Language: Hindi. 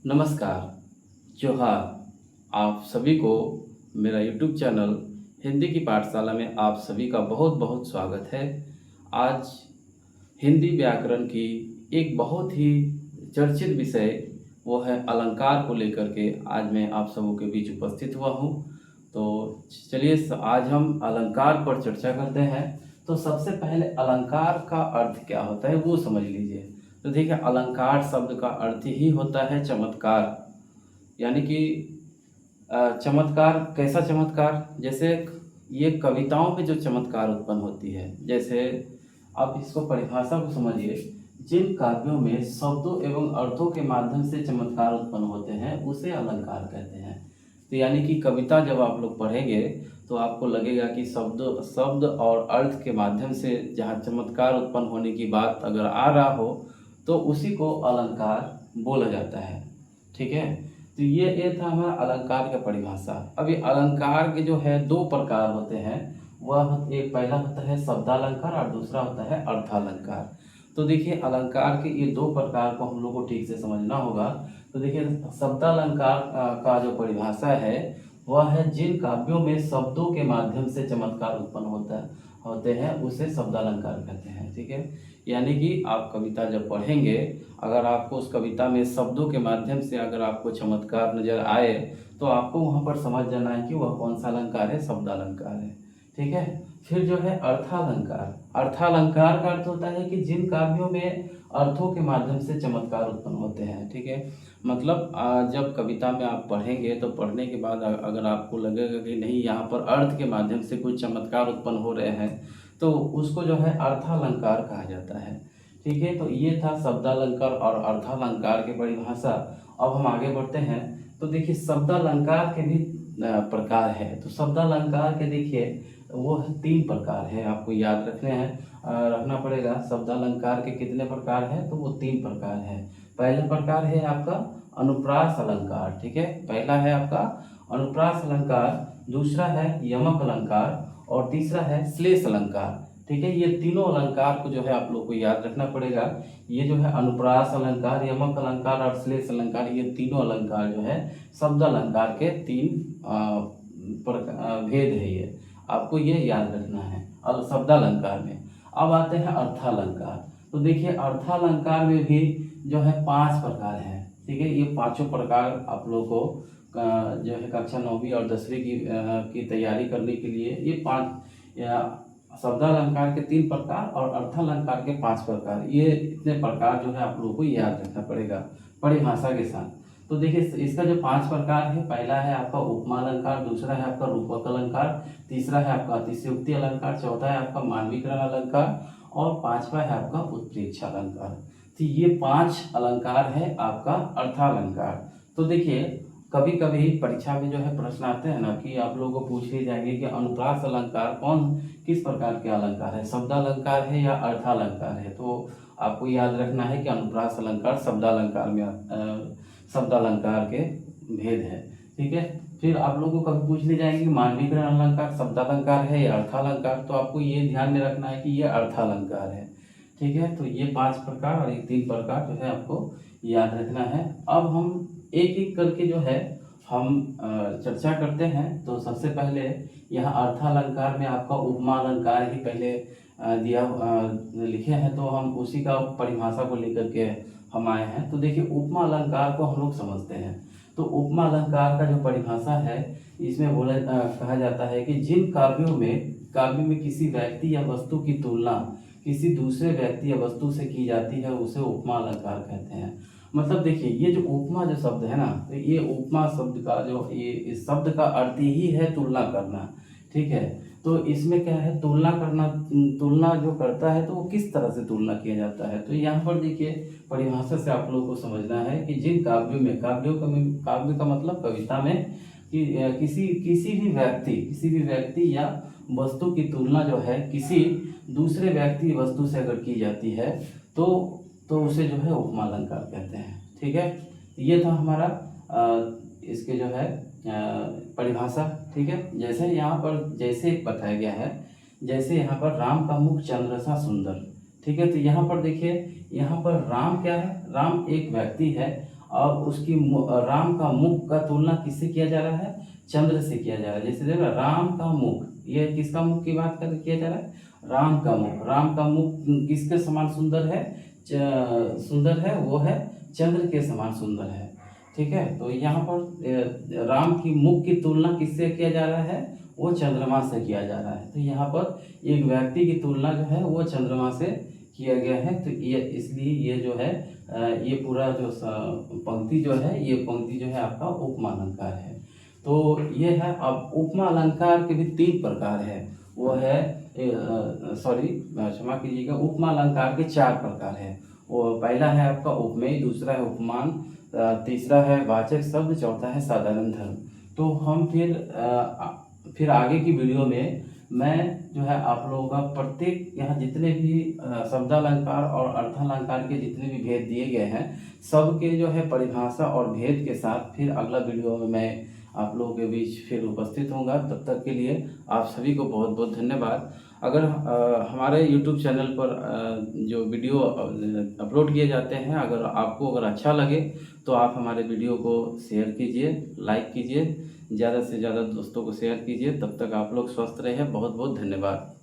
नमस्कार, जोहार। आप सभी को मेरा यूट्यूब चैनल हिंदी की पाठशाला में आप सभी का बहुत बहुत स्वागत है। आज हिंदी व्याकरण की एक बहुत ही चर्चित विषय वो है अलंकार को लेकर के आज मैं आप सबों के बीच उपस्थित हुआ हूँ। तो चलिए आज हम अलंकार पर चर्चा करते हैं। तो सबसे पहले अलंकार का अर्थ क्या होता है वो समझ लीजिए। तो देखिए, अलंकार शब्द का अर्थ ही होता है चमत्कार। यानी कि चमत्कार, कैसा चमत्कार? जैसे ये कविताओं में जो चमत्कार उत्पन्न होती है, जैसे आप इसको परिभाषा को समझिए। जिन काव्यों में शब्दों एवं अर्थों के माध्यम से चमत्कार उत्पन्न होते हैं उसे अलंकार कहते हैं। तो यानी कि कविता जब आप लोग पढ़ेंगे तो आपको लगेगा कि शब्द शब्द और अर्थ के माध्यम से जहाँ चमत्कार उत्पन्न होने की बात अगर आ रहा हो तो उसी को अलंकार बोला जाता है। ठीक है, तो ये था हमारा अलंकार का परिभाषा। अभी अलंकार के जो है दो प्रकार होते हैं। वह एक पहला होता है शब्दालंकार और दूसरा होता है अर्थालंकार। तो देखिए, अलंकार के ये दो प्रकार को हम लोग को ठीक से समझना होगा। तो देखिए, शब्दालंकार का जो परिभाषा है वह है जिन काव्यों में शब्दों के माध्यम से चमत्कार उत्पन्न होते हैं उसे शब्दालंकार कहते हैं। ठीक है, यानी कि आप कविता जब पढ़ेंगे, अगर आपको उस कविता में शब्दों के माध्यम से अगर आपको चमत्कार नजर आए तो आपको वहाँ पर समझ जाना है कि वह कौन सा अलंकार है, शब्दालंकार है। ठीक है, फिर जो है अर्थालंकार। अर्थालंकार का अर्थ होता है कि जिन काव्यों में अर्थों के माध्यम से चमत्कार उत्पन्न होते हैं। ठीक है, मतलब जब कविता में आप पढ़ेंगे तो पढ़ने के बाद अगर आपको लगेगा कि नहीं, यहाँ पर अर्थ के माध्यम से कुछ चमत्कार उत्पन्न हो रहे हैं तो उसको जो है अर्थालंकार कहा जाता है। ठीक है, तो ये था शब्दालंकार और अर्थालंकार की परिभाषा। अब हम आगे बढ़ते हैं। तो देखिए, शब्दालंकार के भी प्रकार है। तो शब्दालंकार के देखिए वो तीन प्रकार है, आपको याद रखना पड़ेगा। शब्दालंकार के कितने प्रकार हैं? तो वो तीन प्रकार है। पहला प्रकार है आपका अनुप्रास अलंकार। ठीक है, पहला है आपका अनुप्रास अलंकार, दूसरा है यमक अलंकार और तीसरा है श्लेष अलंकार। ठीक है, ये तीनों अलंकार को जो है आप लोग को याद रखना पड़ेगा। ये जो है अनुप्रास अलंकार, यमक अलंकार और श्लेष अलंकार, ये तीनों अलंकार जो है शब्द अलंकार के तीन भेद है। ये आपको ये याद रखना है शब्दालंकार में। अब आते हैं अर्थालंकार। तो देखिए, अर्थालंकार में भी जो है 5 प्रकार हैं। ठीक है, ये पांचों प्रकार आप लोग को जो है कक्षा 9वीं और 10वीं की तैयारी करने के लिए ये 5 शब्दालंकार के 3 प्रकार और अर्थालंकार के 5 प्रकार, ये इतने प्रकार जो है आप लोगों को याद रखना पड़ेगा परिभाषा के साथ। तो देखिए, इसका जो 5 प्रकार है, पहला है आपका उपमा अलंकार, दूसरा है आपका रूपक अलंकार, तीसरा है आपका अतिशयोक्ति अलंकार, चौथा है आपका मानवीकरण अलंकार और पांचवा है आपका उत्प्रेक्षा अलंकार। तो ये 5 अलंकार है आपका अर्थालंकार। तो देखिए, कभी कभी परीक्षा में जो है प्रश्न आते हैं ना कि आप लोगों को पूछ लिए जाएंगे कि अनुप्रास अलंकार किस प्रकार के अलंकार है, शब्दालंकार है या अर्थालंकार है। तो आपको याद रखना है कि अनुप्रास अलंकार शब्दालंकार में शब्दालंकार के भेद है। ठीक है, फिर आप लोगों को कभी पूछ लिए जाएंगे कि मानवीकरण अलंकार शब्दालंकार है या अर्थालंकार, तो आपको ये ध्यान में रखना है कि ये अर्थालंकार है। ठीक है, तो ये 5 प्रकार और ये 3 प्रकार जो है आपको याद रखना है। अब हम एक एक करके जो है हम चर्चा करते हैं। तो सबसे पहले यहाँ अर्थालंकार में आपका उपमा अलंकार ही पहले लिखे हैं, तो हम उसी का परिभाषा को लेकर के हम आए हैं। तो देखिए, उपमा अलंकार को हम लोग समझते हैं। तो उपमा अलंकार का जो परिभाषा है इसमें कहा जाता है कि जिन काव्य में किसी व्यक्ति या वस्तु की तुलना किसी दूसरे व्यक्ति या वस्तु से की जाती है उसे उपमा अलंकार कहते हैं। मतलब देखिए, ये जो उपमा जो शब्द है ना, तो ये उपमा शब्द का जो ये इस शब्द का अर्थ ही है तुलना करना। ठीक है, तो इसमें क्या है, तुलना करना। तुलना जो करता है तो वो किस तरह से तुलना किया जाता है। तो यहाँ पर देखिए, परिभाषा से आप लोगों को समझना है कि जिन काव्य का मतलब कविता में कि किसी भी व्यक्ति या वस्तु की तुलना जो है किसी दूसरे व्यक्ति वस्तु से अगर की जाती है तो उसे जो है उपमा अलंकार कहते हैं। ठीक है, ये था हमारा इसके जो है परिभाषा। ठीक है, जैसे यहाँ पर जैसे बताया गया है, जैसे यहाँ पर राम का मुख चंद्र सा सुंदर। ठीक है, तो यहाँ पर देखिए, यहाँ पर राम क्या है, राम एक व्यक्ति है और उसकी राम का मुख का तुलना किससे किया जा रहा है? चंद्र से किया जा रहा है। जैसे देखो राम का मुख, ये किसका मुख की बात कर किया जा रहा है? राम का मुख। राम का मुख किसके समान सुंदर है? सुंदर है, वो है चंद्र के समान सुंदर है। ठीक है, तो यहाँ पर राम की मुख की तुलना किससे किया जा रहा है? वो चंद्रमा से किया जा रहा है। तो यहाँ पर एक व्यक्ति की तुलना जो है वो चंद्रमा से किया गया है। तो ये इसलिए ये जो है ये पूरा जो पंक्ति जो है, ये पंक्ति जो है आपका उपमा अलंकार है। तो ये है। अब उपमा अलंकार के भी 3 प्रकार है। वो है सॉरी क्षमा कीजिएगा, उपमा अलंकार के 4 प्रकार है। वो पहला है आपका उपमेय, दूसरा है उपमान, तीसरा है वाचक शब्द, चौथा है साधारण धर्म। तो हम फिर आगे की वीडियो में मैं जो है आप लोगों का प्रत्येक यहाँ जितने भी शब्दालंकार और अर्थालंकार के जितने भी भेद दिए गए हैं, सबके जो है परिभाषा और भेद के साथ फिर अगला वीडियो में मैं आप लोगों के बीच फिर उपस्थित होऊंगा। तब तक के लिए आप सभी को बहुत बहुत धन्यवाद। अगर हमारे YouTube चैनल पर जो वीडियो अपलोड किए जाते हैं, अगर आपको अच्छा लगे तो आप हमारे वीडियो को शेयर कीजिए, लाइक कीजिए, ज़्यादा से ज़्यादा दोस्तों को शेयर कीजिए। तब तक आप लोग स्वस्थ रहिए। बहुत बहुत धन्यवाद।